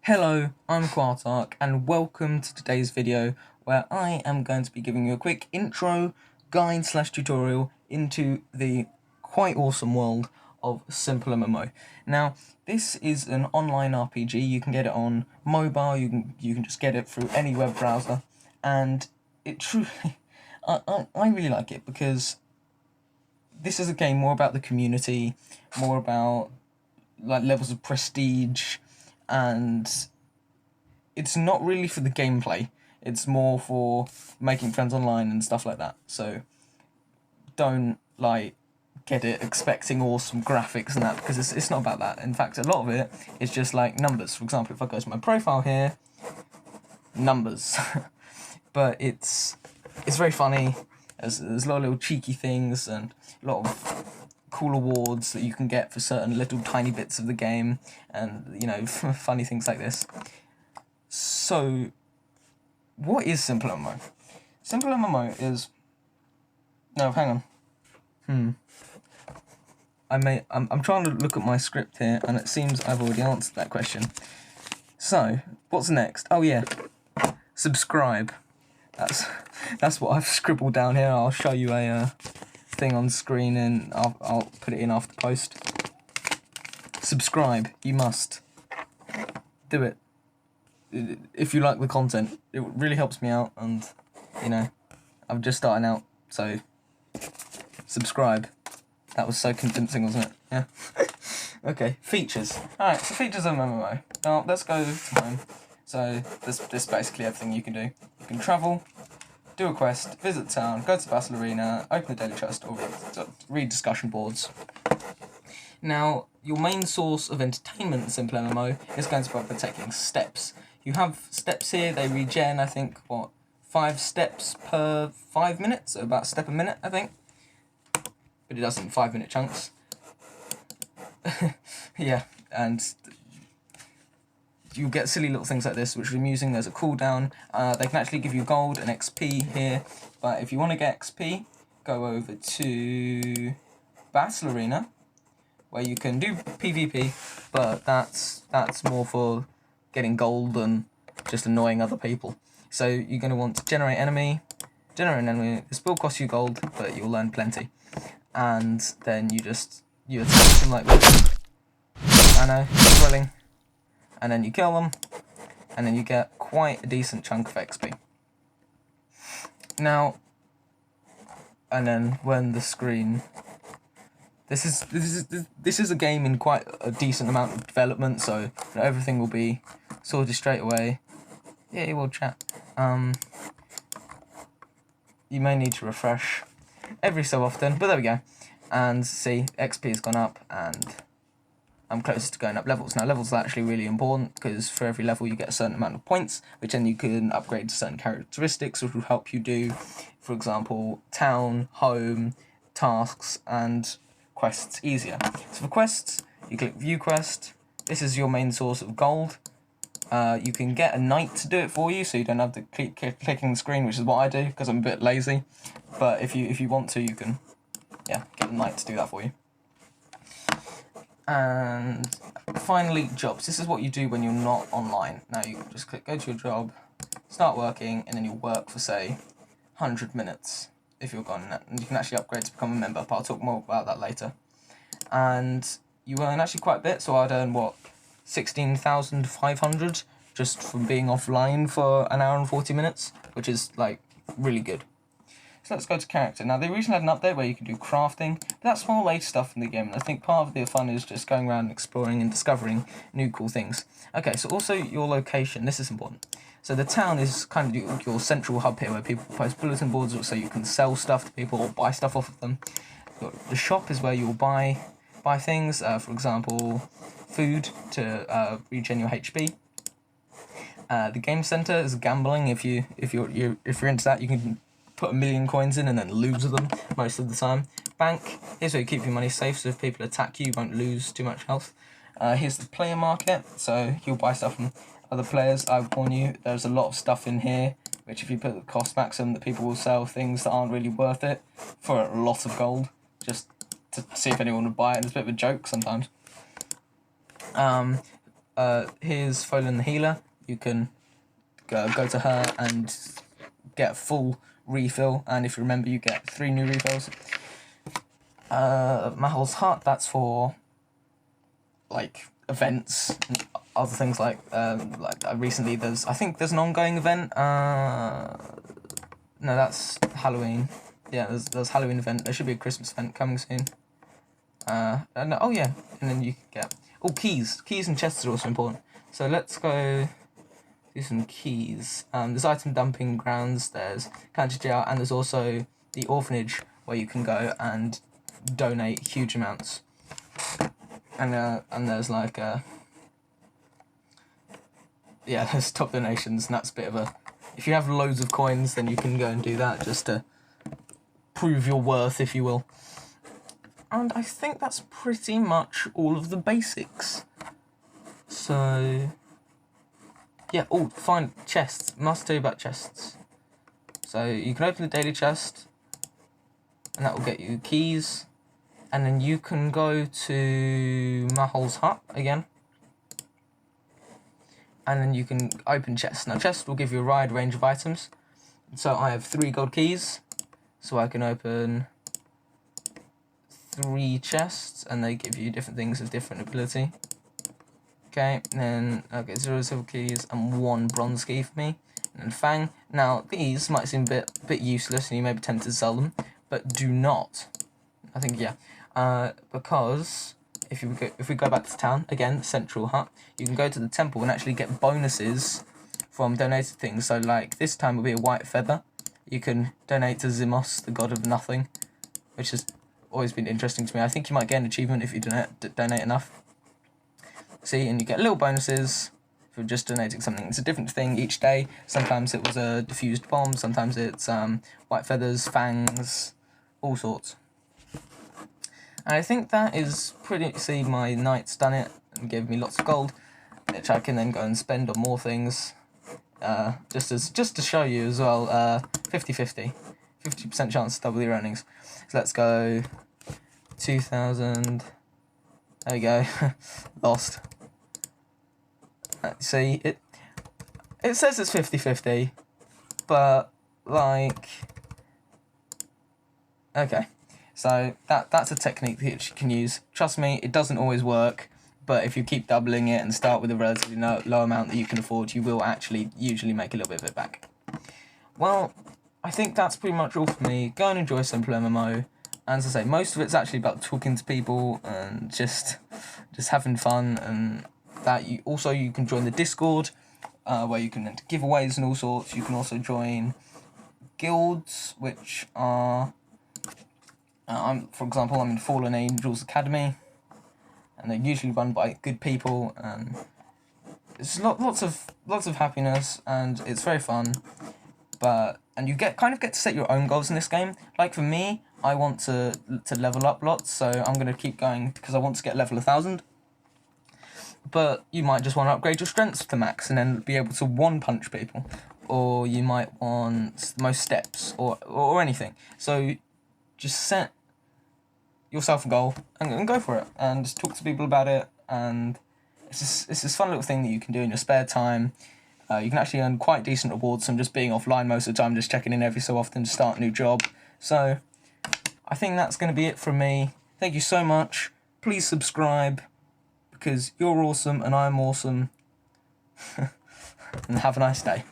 Hello, I'm Quartark, and welcome to today's video where I am going to be giving you a quick intro, guide / tutorial into the quite awesome world of SimpleMMO. Now, this is an online RPG. You can get it on mobile, you can just get it through any web browser, and it truly, I really like it because this is a game more about the community, more about like levels of prestige, and it's not really for the gameplay. It's more for making friends online and stuff like that. So don't get it expecting awesome graphics and that, because it's not about that. In fact, a lot of it is just like numbers. For example, if I go to my profile here, numbers. But it's very funny. There's a lot of little cheeky things and a lot of cool awards that you can get for certain little tiny bits of the game, and funny things like this. So, what is SimpleMMO? SimpleMMO is... No, hang on. I'm trying to look at my script here, and it seems I've already answered that question. So, what's next? Oh yeah, subscribe. That's what I've scribbled down here. I'll show you a thing on screen, and I'll put it in after the post. Subscribe. You must do it if you like the content. It really helps me out, and I'm just starting out, so subscribe. That was so convincing, wasn't it? Yeah. Okay, features. Alright, so features of MMO. Now, let's go to home. So, this is basically everything you can do. You can travel, do a quest, visit the town, go to the battle arena, open the daily chest, or read discussion boards. Now, your main source of entertainment in SimpleMMO is going to be by taking steps. You have steps here, they regen, I think, 5 steps per 5 minutes, so about a step a minute, I think. But it does in 5-minute chunks. Yeah, and you'll get silly little things like this, which are amusing. There's a cooldown. They can actually give you gold and XP here, but if you want to get XP, go over to Battle Arena, where you can do PvP, but that's more for getting gold than just annoying other people. So you're going to want to generate an enemy. This will cost you gold, but you'll learn plenty. And then you attack them like this. I know, thrilling. And then you kill them, and then you get quite a decent chunk of XP. Now, and then when the screen... This is a game in quite a decent amount of development, so everything will be sorted straight away. Yeah, we'll chat. You may need to refresh every so often, but there we go. And see, XP has gone up, and I'm closer to going up levels. Now, levels are actually really important, because for every level you get a certain amount of points, which then you can upgrade to certain characteristics, which will help you do, for example, town, home, tasks, and quests easier. So for quests, you click View Quest. This is your main source of gold. You can get a knight to do it for you, so you don't have to keep clicking the screen, which is what I do, because I'm a bit lazy. But if you want to, you can, get a knight to do that for you. And finally, jobs. This is what you do when you're not online. Now you just click Go to your job, start working, and then you'll work for, say, 100 minutes if you're gone. And you can actually upgrade to become a member, but I'll talk more about that later. And you earn actually quite a bit, so I'd earn, 16,500 just from being offline for an hour and 40 minutes, which is, really good. So let's go to character. Now, they recently had an update where you can do crafting, but that's small later stuff in the game, and I think part of the fun is just going around and exploring and discovering new cool things. Okay, so also your location. This is important. So the town is kind of your central hub here, where people post bulletin boards, so you can sell stuff to people or buy stuff off of them. The shop is where you'll buy things, for example, food to regen your HP. The game center is gambling. If you're into that, you can put 1 million coins in and then lose them most of the time. Bank, here's where you keep your money safe, so if people attack you, you won't lose too much health. Here's the player market, so you'll buy stuff from other players. I warn you, there's a lot of stuff in here, which if you put the cost maximum, that people will sell things that aren't really worth it for a lot of gold, just to see if anyone would buy it. It's a bit of a joke sometimes. here's Folan the healer. You can go to her and get a full refill, and if you remember, you get 3 new refills. Mahal's Hut, that's for like events and other things like recently I think there's an ongoing event. No, that's Halloween. Yeah, there's Halloween event. There should be a Christmas event coming soon. And oh yeah, and then you can get keys and chests are also important. So let's go do some keys. There's item dumping grounds. There's county jail, and there's also the orphanage where you can go and donate huge amounts. And there's like there's top donations, and that's a bit of a, if you have loads of coins, then you can go and do that just to prove your worth, if you will. And I think that's pretty much all of the basics. So yeah, find chests. Must tell you about chests. So you can open the daily chest, and that will get you keys. And then you can go to Mahal's Hut again. And then you can open chests. Now chests will give you a wide range of items. So I have 3 gold keys. So I can open 3 chests, and they give you different things of different ability. Okay, and then I'll get 0 silver keys and 1 bronze key for me. And then Fang. Now these might seem a bit useless, and you may be tempted to sell them, but do not. I think because if we go back to town again, the central hut, you can go to the temple and actually get bonuses from donated things. So like this time will be a white feather. You can donate to Zimos, the god of nothing, which has always been interesting to me. I think you might get an achievement if you donate enough. See, and you get little bonuses for just donating something. It's a different thing each day. Sometimes it was a diffused bomb, sometimes it's white feathers, fangs, all sorts. And I think that is pretty. See, my knight's done it and gave me lots of gold, which I can then go and spend on more things. Just to show you as well, 50-50, 50% chance to double your earnings. So let's go 2,000. There we go. Lost. See, it says it's 50-50, but like, okay. So that's a technique that you can use. Trust me, it doesn't always work, but if you keep doubling it and start with a relatively low amount that you can afford, you will actually usually make a little bit of it back. Well, I think that's pretty much all for me. Go and enjoy SimpleMMO. As I say, most of it's actually about talking to people and just having fun, and that you can join the Discord, where you can enter giveaways and all sorts. You can also join guilds, which are for example, I'm in Fallen Angels Academy, and they're usually run by good people, and it's lots of happiness, and it's very fun. And you kind of get to set your own goals in this game. Like for me, I want to level up lots, so I'm going to keep going because I want to get level 1,000. But you might just want to upgrade your strengths to max and then be able to one-punch people, or you might want the most steps, or anything. So just set yourself a goal and go for it, and just talk to people about it. And it's this fun little thing that you can do in your spare time. You can actually earn quite decent rewards from just being offline most of the time, just checking in every so often to start a new job. So I think that's going to be it from me. Thank you so much. Please subscribe, because you're awesome and I'm awesome. And have a nice day.